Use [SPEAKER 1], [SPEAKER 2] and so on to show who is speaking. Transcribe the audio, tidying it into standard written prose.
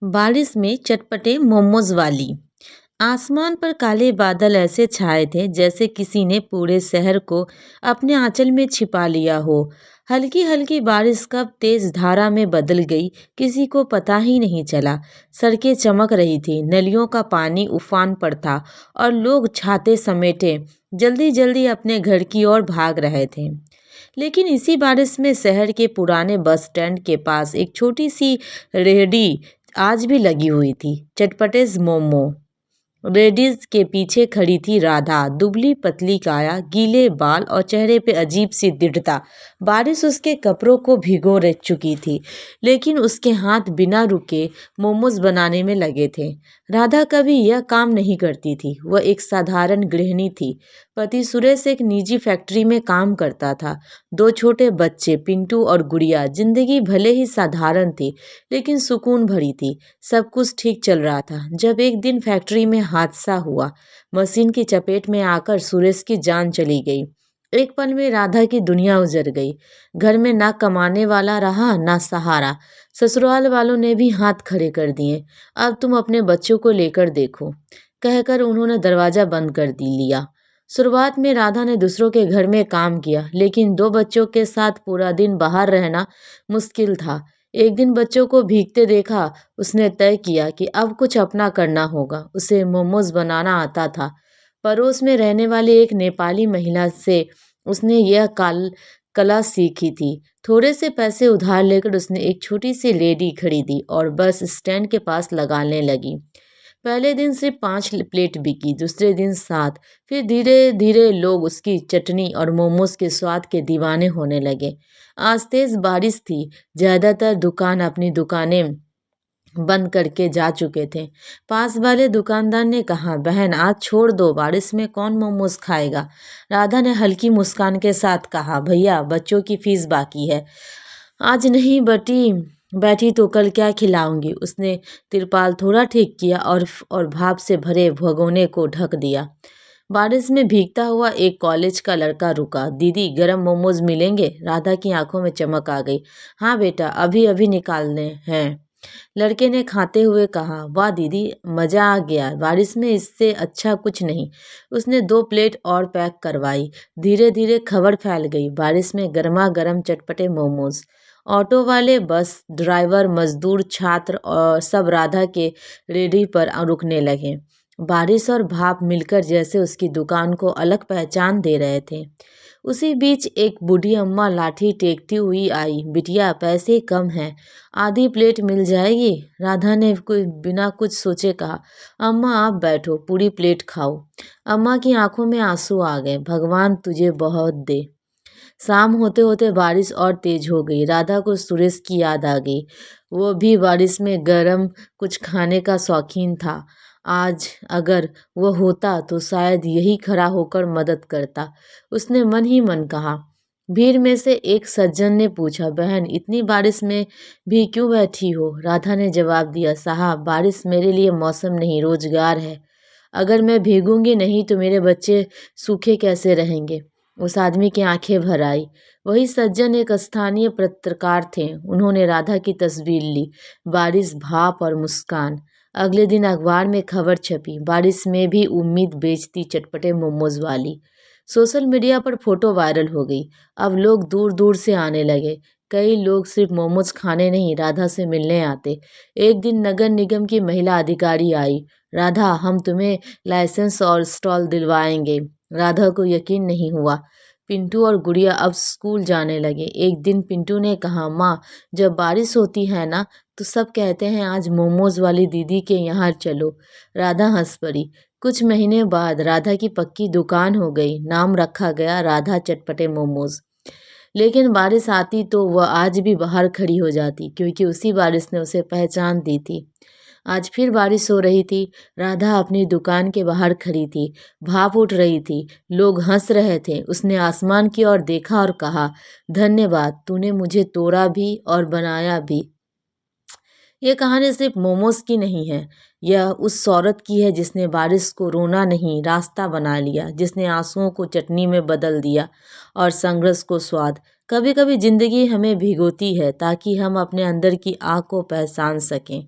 [SPEAKER 1] बारिश में चटपटे मोमोज वाली। आसमान पर काले बादल ऐसे छाए थे जैसे किसी ने पूरे शहर को अपने आंचल में छिपा लिया हो। हल्की हल्की बारिश कब तेज धारा में बदल गई किसी को पता ही नहीं चला। सड़कें चमक रही थी, नलियों का पानी उफान पर था और लोग छाते समेटे जल्दी जल्दी अपने घर की ओर भाग रहे थे। लेकिन इसी बारिश में शहर के पुराने बस स्टैंड के पास एक छोटी सी रेहड़ी आज भी लगी हुई थी। चटपटेज मोमो रेडिस के पीछे खड़ी थी राधा, दुबली पतली काया, गीले बाल और चेहरे पे अजीब सी दृढ़ता। बारिश उसके कपड़ों को भिगो रह चुकी थी, लेकिन उसके हाथ बिना रुके मोमोज बनाने में लगे थे। राधा कभी यह काम नहीं करती थी। वह एक साधारण गृहिणी थी। पति सुरेश एक निजी फैक्ट्री में काम करता था। दो छोटे बच्चे पिंटू और गुड़िया। जिंदगी भले ही साधारण थी, लेकिन सुकून भरी थी। सब कुछ ठीक चल रहा था जब एक दिन फैक्ट्री में हादसा हुआ। मशीन की चपेट में आकर सुरेश की जान चली गई। एक पल में राधा की दुनिया उजड़ गई। घर में ना कमाने वाला रहा, ना सहारा। ससुराल वालों ने भी हाथ खड़े कर दिए। अब तुम अपने बच्चों को लेकर देखो, कहकर उन्होंने दरवाजा बंद कर लिया। शुरुआत में राधा ने दूसरों के घर में काम किया, लेकिन दो बच्चों के साथ पूरा दिन बाहर रहना मुश्किल था। एक दिन बच्चों को भीगते देखा, उसने तय किया कि अब कुछ अपना करना होगा। उसे मोमोज बनाना आता था। पड़ोस में रहने वाली एक नेपाली महिला से उसने यह कला सीखी थी। थोड़े से पैसे उधार लेकर उसने एक छोटी सी लेडी खरीदी और बस स्टैंड के पास लगाने लगी। पहले दिन सिर्फ 5 प्लेट बिकी, दूसरे दिन 7। फिर धीरे धीरे लोग उसकी चटनी और मोमोज के स्वाद के दीवाने होने लगे। आज तेज बारिश थी। ज्यादातर दुकान अपनी दुकानें बंद करके जा चुके थे। पास वाले दुकानदार ने कहा, बहन आज छोड़ दो, बारिश में कौन मोमोज खाएगा। राधा ने हल्की मुस्कान के साथ कहा, भैया बच्चों की फीस बाकी है, आज नहीं बैठी तो कल क्या खिलाऊंगी। उसने तिरपाल थोड़ा ठीक किया और भाप से भरे भगोने को ढक दिया। बारिश में भीगता हुआ एक कॉलेज का लड़का रुका। दीदी गरम मोमोज मिलेंगे? राधा की आंखों में चमक आ गई। हाँ बेटा, अभी अभी निकालने हैं, लड़के ने खाते हुए कहा। वाह दीदी, मजा आ गया, बारिश में इससे अच्छा कुछ नहीं। उसने 2 प्लेट और पैक करवाई। धीरे धीरे खबर फैल गई। बारिश में गर्मा गर्म चटपटे मोमोज। ऑटो वाले, बस ड्राइवर, मजदूर, छात्र और सब राधा के रेडी पर रुकने लगे। बारिश और भाप मिलकर जैसे उसकी दुकान को अलग पहचान दे रहे थे। उसी बीच एक बूढ़ी अम्मा लाठी टेकती हुई आई। बिटिया पैसे कम हैं, आधी प्लेट मिल जाएगी। राधा ने बिना कुछ सोचे कहा, अम्मा आप बैठो, पूरी प्लेट खाओ। अम्मा की आंखों में आंसू आ गए। भगवान तुझे बहुत दे। शाम होते होते बारिश और तेज हो गई। राधा को सुरेश की याद आ गई। वो भी बारिश में गरम कुछ खाने का शौकीन था। आज अगर वह होता तो शायद यही खड़ा होकर मदद करता, उसने मन ही मन कहा। भीड़ में से एक सज्जन ने पूछा, बहन इतनी बारिश में भी क्यों बैठी हो? राधा ने जवाब दिया, साहब बारिश मेरे लिए मौसम नहीं, रोजगार है। अगर मैं भीगूंगी नहीं तो मेरे बच्चे सूखे कैसे रहेंगे? उस आदमी की आंखें भर आई। वही सज्जन एक स्थानीय पत्रकार थे। उन्होंने राधा की तस्वीर ली। बारिश, भाप और मुस्कान। अगले दिन अखबार में खबर छपी, बारिश में भी उम्मीद बेचती चटपटे मोमोज वाली। सोशल मीडिया पर फोटो वायरल हो गई। अब लोग दूर दूर से आने लगे। कई लोग सिर्फ मोमोज खाने नहीं, राधा से मिलने आते। एक दिन नगर निगम की महिला अधिकारी आई। राधा, हम तुम्हें लाइसेंस और स्टॉल दिलवाएंगे। राधा को यकीन नहीं हुआ। पिंटू और गुड़िया अब स्कूल जाने लगे। एक दिन पिंटू ने कहा, माँ जब बारिश होती है ना तो सब कहते हैं आज मोमोज वाली दीदी के यहाँ चलो। राधा हंस पड़ी। कुछ महीने बाद राधा की पक्की दुकान हो गई। नाम रखा गया राधा चटपटे मोमोज। लेकिन बारिश आती तो वह आज भी बाहर खड़ी हो जाती, क्योंकि उसी बारिश ने उसे पहचान दी थी। आज फिर बारिश हो रही थी। राधा अपनी दुकान के बाहर खड़ी थी। भाप उठ रही थी। लोग हंस रहे थे। उसने आसमान की ओर देखा और कहा, धन्यवाद, तूने मुझे तोड़ा भी और बनाया भी। ये कहानी सिर्फ मोमोज की नहीं है, यह उस औरत की है जिसने बारिश को रोना नहीं रास्ता बना लिया, जिसने आंसुओं को चटनी में बदल दिया और संघर्ष को स्वाद। कभी कभी जिंदगी हमें भिगोती है ताकि हम अपने अंदर की आग को पहचान सकें।